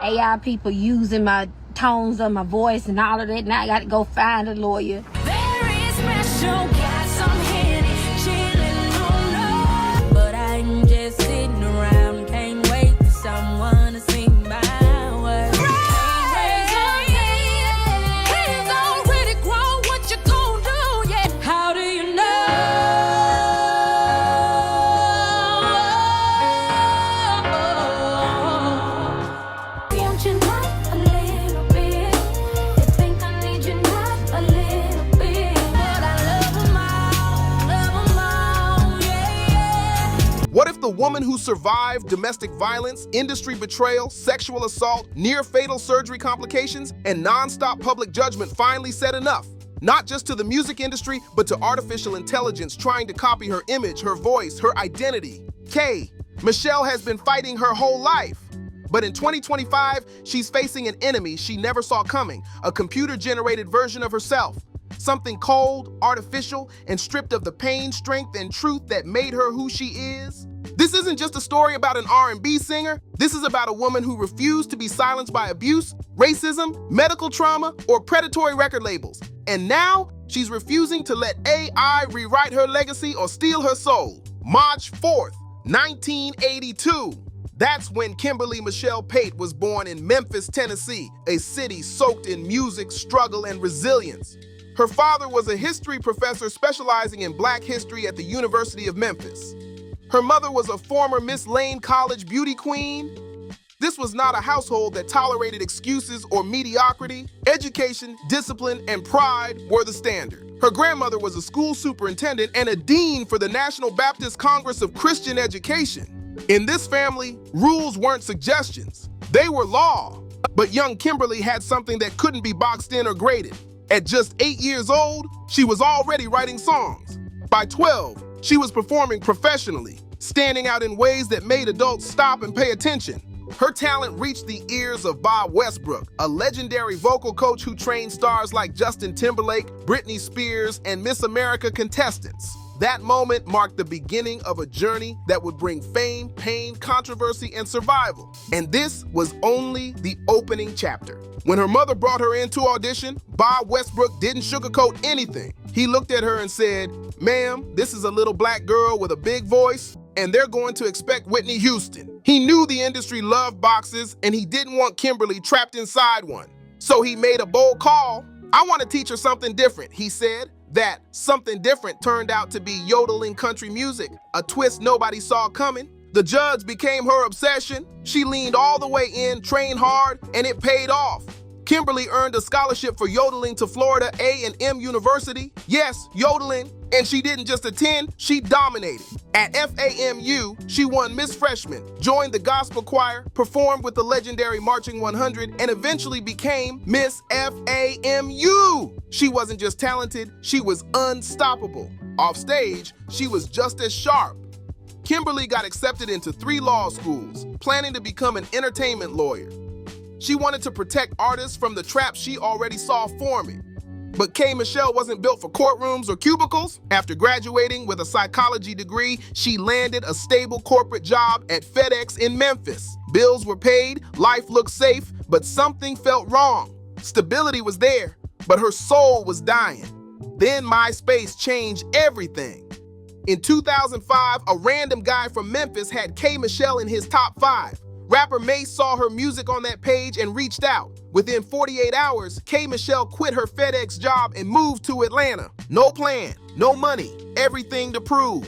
AI people using my tones of my voice and all of that. Now I got to go find a lawyer. Very special, got some Henny, chillin' on low. But I'm just sitting around, can't wait for someone to sing my words. Kids already grown, what you gon' do? Yeah, how do you know? Don't you know a little bit? You think I need you not a little bit, but I love 'em all, yeah. What if the woman who survived domestic violence, industry betrayal, sexual assault, near-fatal surgery complications, and non-stop public judgment finally said enough? Not just to the music industry, but to artificial intelligence trying to copy her image, her voice, her identity. Michelle has been fighting her whole life. But in 2025, she's facing an enemy she never saw coming, a computer-generated version of herself. Something cold, artificial, and stripped of the pain, strength, and truth that made her who she is. This isn't just a story about an R&B singer. This is about a woman who refused to be silenced by abuse, racism, medical trauma, or predatory record labels. And now, she's refusing to let AI rewrite her legacy or steal her soul. March 4th, 1982. That's when Kimberly Michelle Pate was born in Memphis, Tennessee, a city soaked in music, struggle, and resilience. Her father was a history professor specializing in Black history at the University of Memphis. Her mother was a former Miss Lane College beauty queen. This was not a household that tolerated excuses or mediocrity. Education, discipline, and pride were the standard. Her grandmother was a school superintendent and a dean for the National Baptist Congress of Christian Education. In this family, rules weren't suggestions. They were law. But young Kimberly had something that couldn't be boxed in or graded. At just 8 years old, she was already writing songs. By 12, she was performing professionally, standing out in ways that made adults stop and pay attention. Her talent reached the ears of Bob Westbrook, a legendary vocal coach who trained stars like Justin Timberlake, Britney Spears, and Miss America contestants. That moment marked the beginning of a journey that would bring fame, pain, controversy, and survival. And this was only the opening chapter. When her mother brought her in to audition, Bob Westbrook didn't sugarcoat anything. He looked at her and said, "Ma'am, this is a little black girl with a big voice, and they're going to expect Whitney Houston." He knew the industry loved boxes, and he didn't want Kimberly trapped inside one. So he made a bold call. "I want to teach her something different," he said. That something different turned out to be yodeling country music, a twist nobody saw coming. The judge became her obsession. She leaned all the way in, trained hard, and it paid off. Kimberly earned a scholarship for yodeling to Florida A&M University. Yes, yodeling. And she didn't just attend, she dominated. At FAMU, she won Miss Freshman, joined the gospel choir, performed with the legendary Marching 100, and eventually became Miss FAMU. She wasn't just talented, she was unstoppable. Off stage, she was just as sharp. Kimberly got accepted into 3 law schools, planning to become an entertainment lawyer. She wanted to protect artists from the traps she already saw forming. But Michelle wasn't built for courtrooms or cubicles. After graduating with a psychology degree, she landed a stable corporate job at FedEx in Memphis. Bills were paid, life looked safe, but something felt wrong. Stability was there, but her soul was dying. Then MySpace changed everything. In 2005, a random guy from Memphis had Michelle in his top 5. Rapper Mace saw her music on that page and reached out. Within 48 hours, Michelle quit her FedEx job and moved to Atlanta. No plan, no money, everything to prove.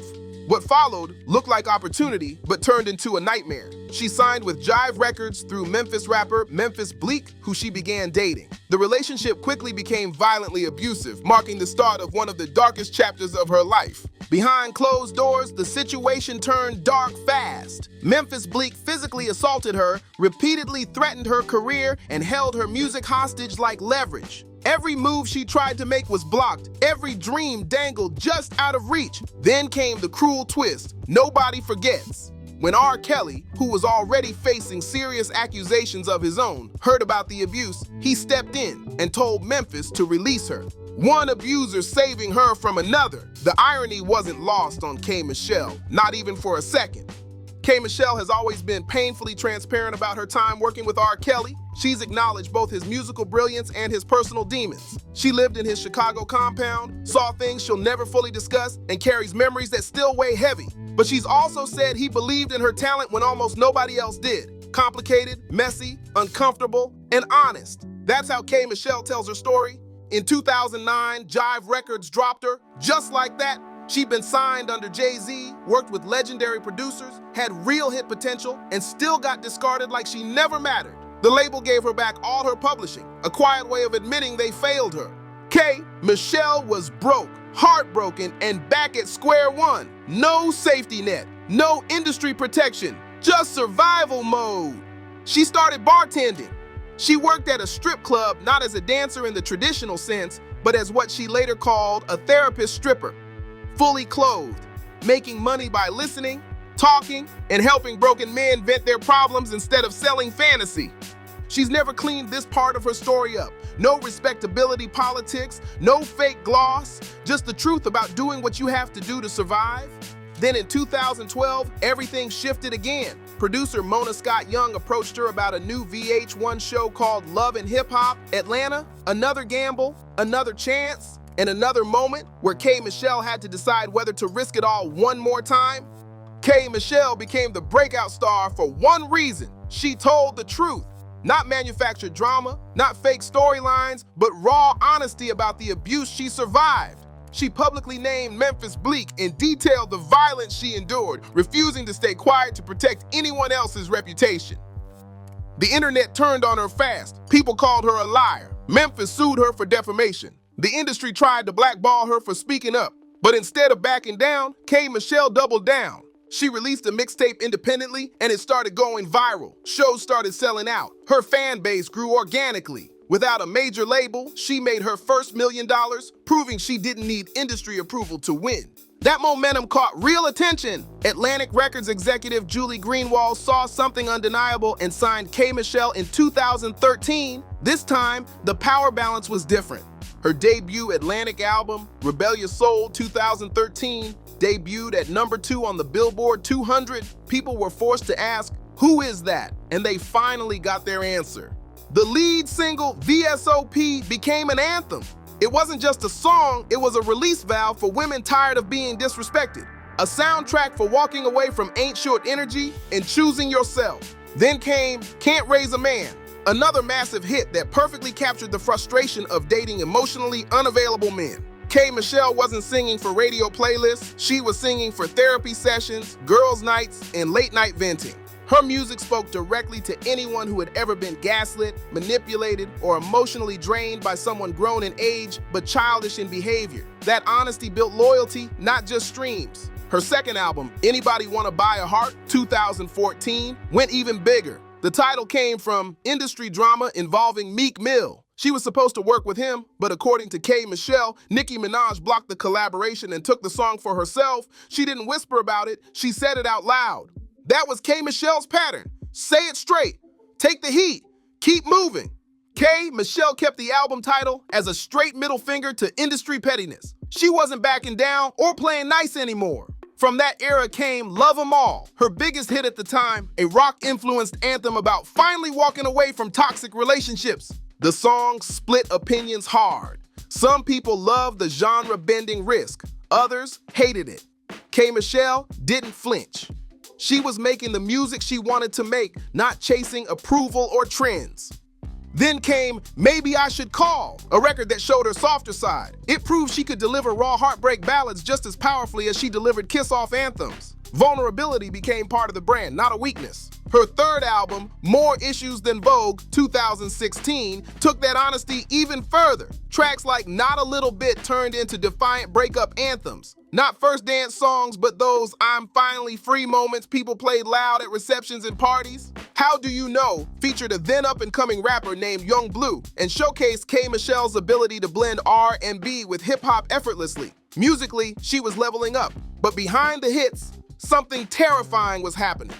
What followed looked like opportunity, but turned into a nightmare. She signed with Jive Records through Memphis rapper Memphis Bleak, who she began dating. The relationship quickly became violently abusive, marking the start of one of the darkest chapters of her life. Behind closed doors, the situation turned dark fast. Memphis Bleak physically assaulted her, repeatedly threatened her career, and held her music hostage like leverage. Every move she tried to make was blocked. Every dream dangled just out of reach. Then came the cruel twist. Nobody forgets. When R. Kelly, who was already facing serious accusations of his own, heard about the abuse, he stepped in and told Memphis to release her. One abuser saving her from another. The irony wasn't lost on Michelle, not even for a second. K. Michelle has always been painfully transparent about her time working with R. Kelly. She's acknowledged both his musical brilliance and his personal demons. She lived in his Chicago compound, saw things she'll never fully discuss, and carries memories that still weigh heavy. But she's also said he believed in her talent when almost nobody else did. Complicated, messy, uncomfortable, and honest. That's how K. Michelle tells her story. In 2009, Jive Records dropped her. Just like that, she'd been signed under Jay-Z, worked with legendary producers, had real hit potential, and still got discarded like she never mattered. The label gave her back all her publishing, a quiet way of admitting they failed her. K. Michelle was broke, heartbroken, and back at square one. No safety net, no industry protection, just survival mode. She started bartending. She worked at a strip club not as a dancer in the traditional sense, but as what she later called a therapist stripper. Fully clothed, making money by listening, talking, and helping broken men vent their problems instead of selling fantasy. She's never cleaned this part of her story up. No respectability politics, no fake gloss, just the truth about doing what you have to do to survive. Then in 2012, everything shifted again. Producer Mona Scott Young approached her about a new VH1 show called Love and Hip Hop Atlanta. Another gamble, another chance, and another moment where K. Michelle had to decide whether to risk it all one more time. K. Michelle became the breakout star for one reason. She told the truth. Not manufactured drama, not fake storylines, but raw honesty about the abuse she survived. She publicly named Memphis Bleak and detailed the violence she endured, refusing to stay quiet to protect anyone else's reputation. The internet turned on her fast. People called her a liar. Memphis sued her for defamation. The industry tried to blackball her for speaking up. But instead of backing down, K. Michelle doubled down. She released a mixtape independently, and it started going viral. Shows started selling out. Her fan base grew organically. Without a major label, she made her first $1 million, proving she didn't need industry approval to win. That momentum caught real attention. Atlantic Records executive Julie Greenwald saw something undeniable and signed K. Michelle in 2013. This time, the power balance was different. Her debut Atlantic album, Rebellious Soul 2013, debuted at #2 on the Billboard 200. People were forced to ask, who is that? And they finally got their answer. The lead single, VSOP, became an anthem. It wasn't just a song, it was a release valve for women tired of being disrespected. A soundtrack for walking away from ain't short energy and choosing yourself. Then came Can't Raise a Man, another massive hit that perfectly captured the frustration of dating emotionally unavailable men. K. Michelle wasn't singing for radio playlists, she was singing for therapy sessions, girls' nights, and late-night venting. Her music spoke directly to anyone who had ever been gaslit, manipulated, or emotionally drained by someone grown in age but childish in behavior. That honesty built loyalty, not just streams. Her second album, Anybody Wanna Buy a Heart, 2014, went even bigger. The title came from industry drama involving Meek Mill. She was supposed to work with him, but according to K. Michelle, Nicki Minaj blocked the collaboration and took the song for herself. She didn't whisper about it, she said it out loud. That was K. Michelle's pattern. Say it straight. Take the heat. Keep moving. K. Michelle kept the album title as a straight middle finger to industry pettiness. She wasn't backing down or playing nice anymore. From that era came Love 'Em All, her biggest hit at the time, a rock-influenced anthem about finally walking away from toxic relationships. The song split opinions hard. Some people loved the genre-bending risk. Others hated it. K. Michelle didn't flinch. She was making the music she wanted to make, not chasing approval or trends. Then came Maybe I Should Call, a record that showed her softer side. It proved she could deliver raw heartbreak ballads just as powerfully as she delivered kiss-off anthems. Vulnerability became part of the brand, not a weakness. Her third album, More Issues Than Vogue, 2016, took that honesty even further. Tracks like Not a Little Bit turned into defiant breakup anthems. Not first dance songs, but those I'm finally free moments people played loud at receptions and parties. How Do You Know featured a then up-and-coming rapper named Young Blue and showcased K. Michelle's ability to blend R&B with hip-hop effortlessly. Musically, she was leveling up, but behind the hits, something terrifying was happening.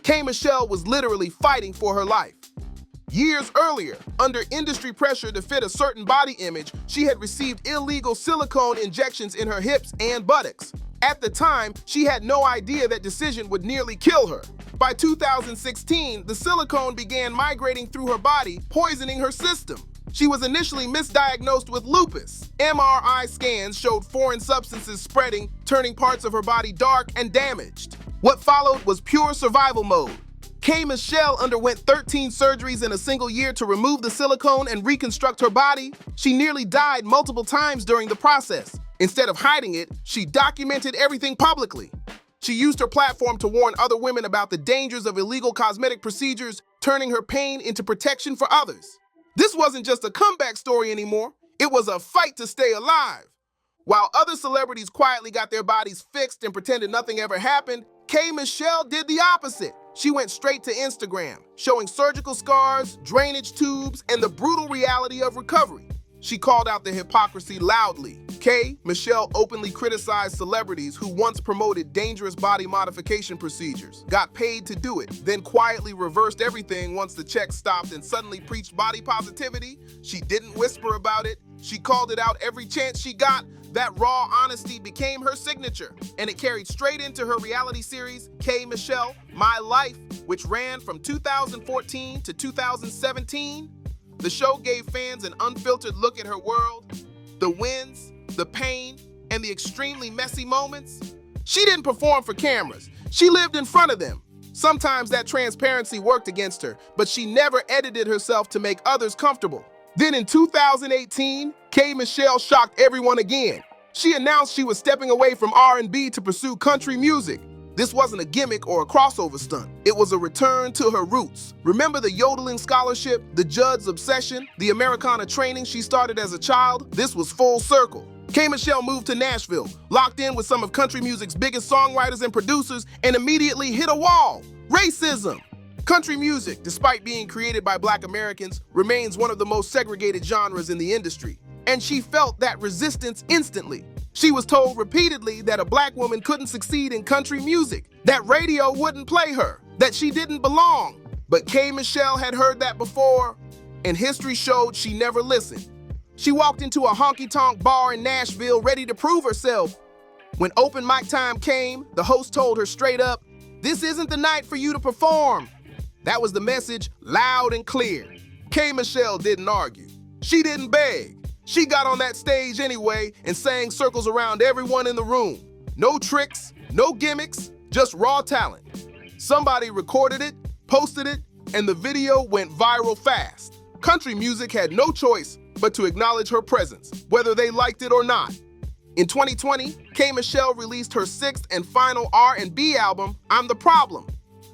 K. Michelle was literally fighting for her life. Years earlier, under industry pressure to fit a certain body image, she had received illegal silicone injections in her hips and buttocks. At the time, she had no idea that decision would nearly kill her. By 2016, the silicone began migrating through her body, poisoning her system. She was initially misdiagnosed with lupus. MRI scans showed foreign substances spreading, turning parts of her body dark and damaged. What followed was pure survival mode. K. Michelle underwent 13 surgeries in a single year to remove the silicone and reconstruct her body. She nearly died multiple times during the process. Instead of hiding it, she documented everything publicly. She used her platform to warn other women about the dangers of illegal cosmetic procedures, turning her pain into protection for others. This wasn't just a comeback story anymore. It was a fight to stay alive. While other celebrities quietly got their bodies fixed and pretended nothing ever happened, K. Michelle did the opposite. She went straight to Instagram, showing surgical scars, drainage tubes, and the brutal reality of recovery. She called out the hypocrisy loudly. K. Michelle openly criticized celebrities who once promoted dangerous body modification procedures, got paid to do it, then quietly reversed everything once the check stopped and suddenly preached body positivity. She didn't whisper about it. She called it out every chance she got. That raw honesty became her signature, and it carried straight into her reality series, K. Michelle, My Life, which ran from 2014 to 2017. The show gave fans an unfiltered look at her world, the wins, the pain, and the extremely messy moments. She didn't perform for cameras. She lived in front of them. Sometimes that transparency worked against her, but she never edited herself to make others comfortable. Then in 2018, K. Michelle shocked everyone again. She announced she was stepping away from R&B to pursue country music. This wasn't a gimmick or a crossover stunt. It was a return to her roots. Remember the yodeling scholarship, the Judd's obsession, the Americana training she started as a child? This was full circle. K. Michelle moved to Nashville, locked in with some of country music's biggest songwriters and producers, and immediately hit a wall. Racism. Country music, despite being created by Black Americans, remains one of the most segregated genres in the industry. And she felt that resistance instantly. She was told repeatedly that a Black woman couldn't succeed in country music, that radio wouldn't play her, that she didn't belong. But K. Michelle had heard that before, and history showed she never listened. She walked into a honky-tonk bar in Nashville ready to prove herself. When open mic time came, the host told her straight up, "This isn't the night for you to perform." That was the message, loud and clear. K. Michelle didn't argue. She didn't beg. She got on that stage anyway and sang circles around everyone in the room. No tricks, no gimmicks, just raw talent. Somebody recorded it, posted it, and the video went viral fast. Country music had no choice but to acknowledge her presence, whether they liked it or not. In 2020, K. Michelle released her sixth and final R&B album, I'm the Problem.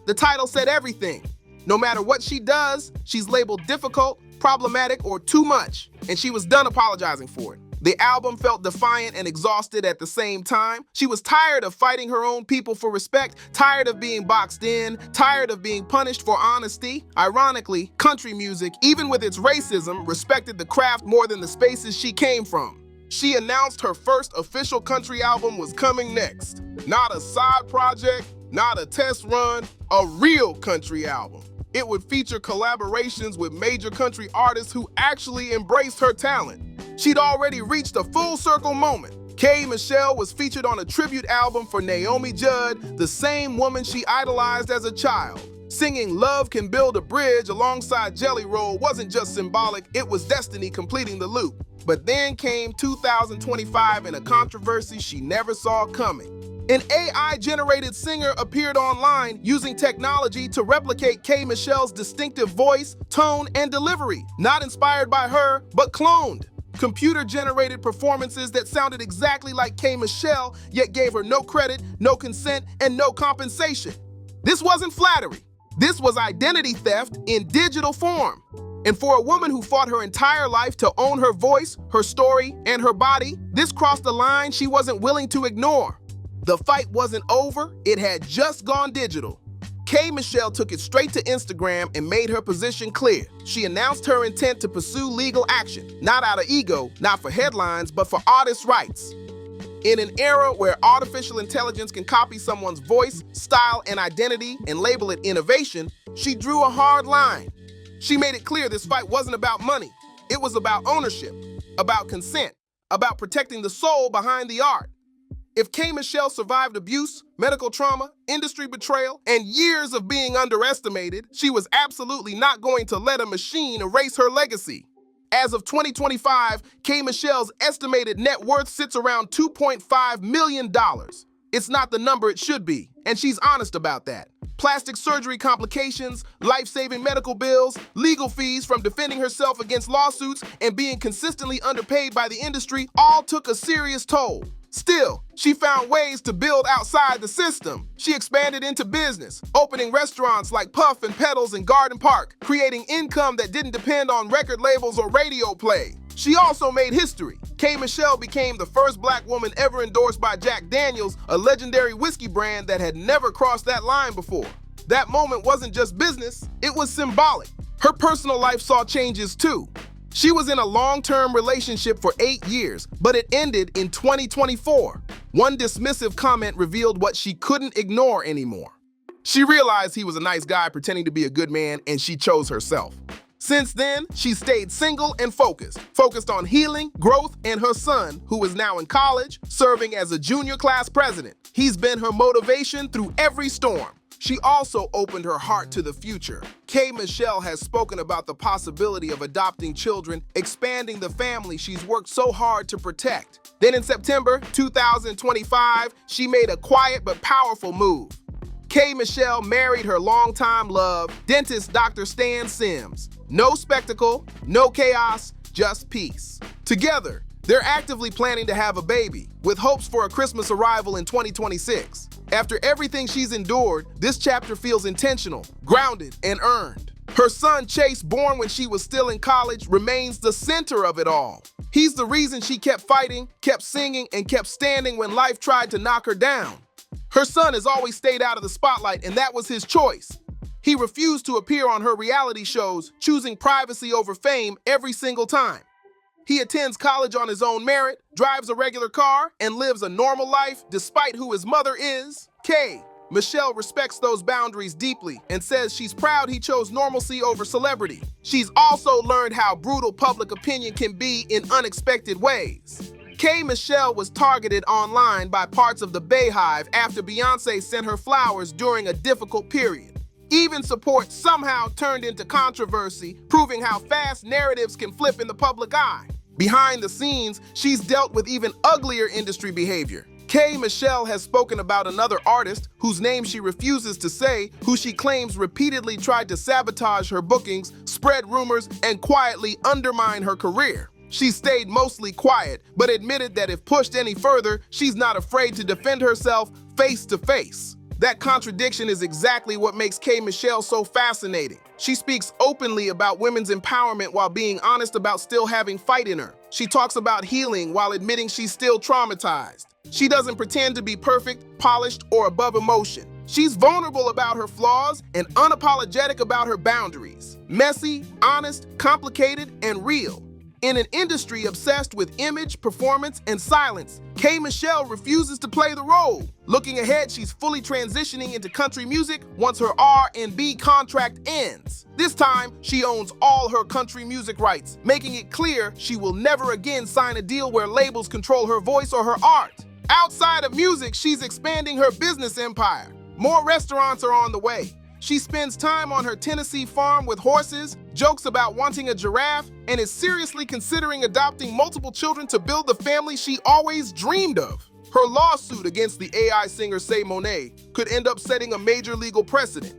The title said everything. No matter what she does, she's labeled difficult, problematic, or too much, and she was done apologizing for it. The album felt defiant and exhausted at the same time. She was tired of fighting her own people for respect, tired of being boxed in, tired of being punished for honesty. Ironically, country music, even with its racism, respected the craft more than the spaces she came from. She announced her first official country album was coming next. Not a side project, not a test run, a real country album. It would feature collaborations with major country artists who actually embraced her talent. She'd already reached a full circle moment. K. Michelle was featured on a tribute album for Naomi Judd, the same woman she idolized as a child. Singing Love Can Build a Bridge alongside Jelly Roll wasn't just symbolic, it was destiny completing the loop. But then came 2025 and a controversy she never saw coming. An AI-generated singer appeared online using technology to replicate K. Michelle's distinctive voice, tone, and delivery, not inspired by her, but cloned. Computer-generated performances that sounded exactly like K. Michelle, yet gave her no credit, no consent, and no compensation. This wasn't flattery. This was identity theft in digital form. And for a woman who fought her entire life to own her voice, her story, and her body, this crossed a line she wasn't willing to ignore. The fight wasn't over, it had just gone digital. K. Michelle took it straight to Instagram and made her position clear. She announced her intent to pursue legal action, not out of ego, not for headlines, but for artists' rights. In an era where artificial intelligence can copy someone's voice, style, and identity and label it innovation, she drew a hard line. She made it clear this fight wasn't about money. It was about ownership, about consent, about protecting the soul behind the art. If K. Michelle survived abuse, medical trauma, industry betrayal, and years of being underestimated, she was absolutely not going to let a machine erase her legacy. As of 2025, K. Michelle's estimated net worth sits around $2.5 million. It's not the number it should be, and she's honest about that. Plastic surgery complications, life-saving medical bills, legal fees from defending herself against lawsuits, and being consistently underpaid by the industry all took a serious toll. Still, she found ways to build outside the system. She expanded into business, opening restaurants like Puff and Pedals in Garden Park, creating income that didn't depend on record labels or radio play. She also made history. K. Michelle became the first black woman ever endorsed by Jack Daniels, a legendary whiskey brand that had never crossed that line before. That moment wasn't just business, it was symbolic. Her personal life saw changes too. She was in a long-term relationship for 8 years, but it ended in 2024. One dismissive comment revealed what she couldn't ignore anymore. She realized he was a nice guy pretending to be a good man, and she chose herself. Since then, she stayed single and focused on healing, growth, and her son, who is now in college, serving as a junior class president. He's been her motivation through every storm. She also opened her heart to the future. K. Michelle has spoken about the possibility of adopting children, expanding the family she's worked so hard to protect. Then in September 2025, she made a quiet but powerful move. K. Michelle married her longtime love, dentist Dr. Stan Sims. No spectacle, no chaos, just peace. Together, they're actively planning to have a baby, with hopes for a Christmas arrival in 2026. After everything she's endured, this chapter feels intentional, grounded, and earned. Her son Chase, born when she was still in college, remains the center of it all. He's the reason she kept fighting, kept singing, and kept standing when life tried to knock her down. Her son has always stayed out of the spotlight, and that was his choice. He refused to appear on her reality shows, choosing privacy over fame every single time. He attends college on his own merit, drives a regular car, and lives a normal life despite who his mother is. K. Michelle respects those boundaries deeply and says she's proud he chose normalcy over celebrity. She's also learned how brutal public opinion can be in unexpected ways. K. Michelle was targeted online by parts of the Bayhive after Beyoncé sent her flowers during a difficult period. Even support somehow turned into controversy, proving how fast narratives can flip in the public eye. Behind the scenes, she's dealt with even uglier industry behavior. K. Michelle has spoken about another artist, whose name she refuses to say, who she claims repeatedly tried to sabotage her bookings, spread rumors, and quietly undermine her career. She stayed mostly quiet, but admitted that if pushed any further, she's not afraid to defend herself face to face. That contradiction is exactly what makes K. Michelle so fascinating. She speaks openly about women's empowerment while being honest about still having fight in her. She talks about healing while admitting she's still traumatized. She doesn't pretend to be perfect, polished, or above emotion. She's vulnerable about her flaws and unapologetic about her boundaries. Messy, honest, complicated, and real. In an industry obsessed with image, performance, and silence, K. Michelle refuses to play the role. Looking ahead, she's fully transitioning into country music once her R&B contract ends. This time, she owns all her country music rights, making it clear she will never again sign a deal where labels control her voice or her art. Outside of music, she's expanding her business empire. More restaurants are on the way. She spends time on her Tennessee farm with horses, jokes about wanting a giraffe, and is seriously considering adopting multiple children to build the family she always dreamed of. Her lawsuit against the AI singer Say Monet could end up setting a major legal precedent.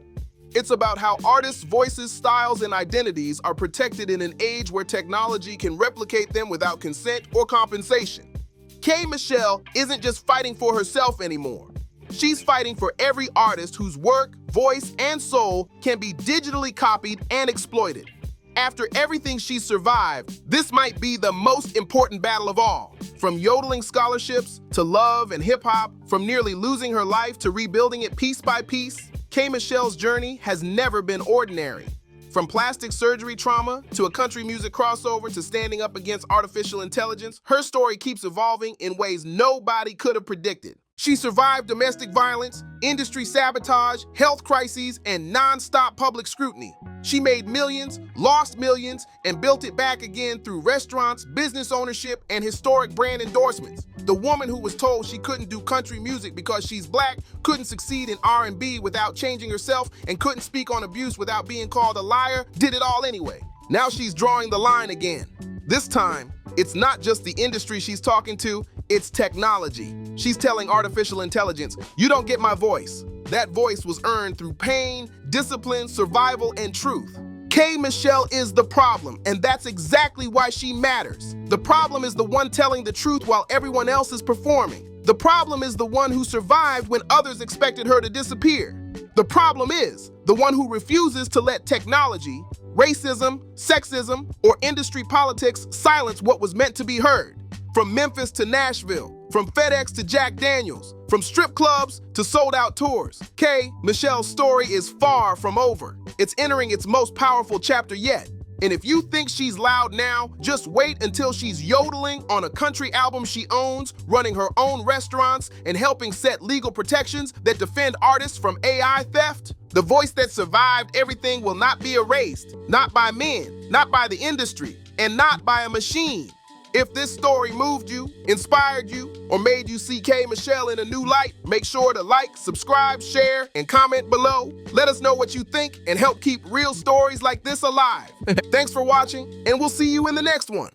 It's about how artists' voices, styles, and identities are protected in an age where technology can replicate them without consent or compensation. K. Michelle isn't just fighting for herself anymore. She's fighting for every artist whose work, voice, and soul can be digitally copied and exploited. After everything she's survived, this might be the most important battle of all. From yodeling scholarships to love and hip-hop, from nearly losing her life to rebuilding it piece by piece, K. Michelle's journey has never been ordinary. From plastic surgery trauma to a country music crossover to standing up against artificial intelligence, her story keeps evolving in ways nobody could have predicted. She survived domestic violence, industry sabotage, health crises, and non-stop public scrutiny. She made millions, lost millions, and built it back again through restaurants, business ownership, and historic brand endorsements. The woman who was told she couldn't do country music because she's black, couldn't succeed in R&B without changing herself, and couldn't speak on abuse without being called a liar, did it all anyway. Now she's drawing the line again. This time, it's not just the industry she's talking to, it's technology. She's telling artificial intelligence, you don't get my voice. That voice was earned through pain, discipline, survival, and truth. K. Michelle is the problem, and that's exactly why she matters. The problem is the one telling the truth while everyone else is performing. The problem is the one who survived when others expected her to disappear. The problem is the one who refuses to let technology, racism, sexism, or industry politics silence what was meant to be heard. From Memphis to Nashville, from FedEx to Jack Daniels, from strip clubs to sold-out tours, K. Michelle's story is far from over. It's entering its most powerful chapter yet. And if you think she's loud now, just wait until she's yodeling on a country album she owns, running her own restaurants, and helping set legal protections that defend artists from AI theft. The voice that survived everything will not be erased, not by men, not by the industry, and not by a machine. If this story moved you, inspired you, or made you see K. Michelle in a new light, make sure to like, subscribe, share, and comment below. Let us know what you think and help keep real stories like this alive. Thanks for watching, and we'll see you in the next one.